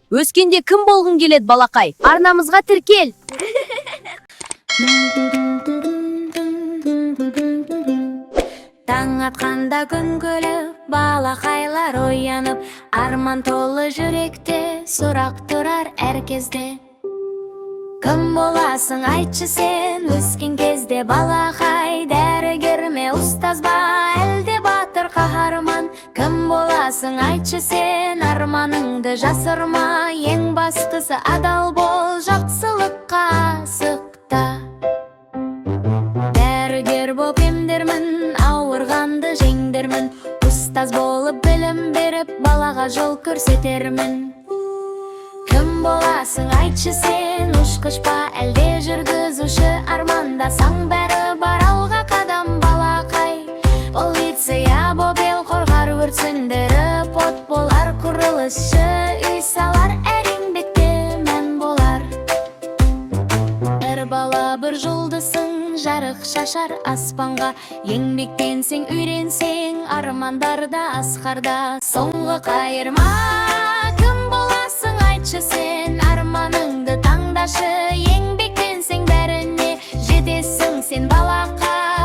Өскенде кім болғың келет, балақай? Арнамызға тіркел. Таң атқанда күн күліп, балақайлар оянып, арман толы жүректе сұрақ тұрар әр кезде. Кім боласың айтшы сен, өскен кезде балақай? Дәрігер ме, ұстаз ба, әлде батыр қаһарман? Кім боласың айтшы сен, арманыңды жасырма, ең бастысы адал бол, жақсылыққа асықта. Дәрігер боп емдермін, ауырғанды жеңдермін, ұстаз болып білім беріп, балаға жол көрсетермін. Кім боласың айтшы сен, ұшқыш па, әлде жүргізуші? Армандасаң бәрі бар алға қадам, балақай. Полиция боп ел қорғар, өрт сөндіріп от болар, құрылысшы үй салар, әр еңбекте мән болар. Бір бала бір жұлдызың, жарық шашар аспанға, еңбектенсең үйренсең, армандарда асқарда. Соңғы қайырма кім боласың айтшы сен, арманыңды таңдашы, еңбектенсең бәріне жетесің сен балақай.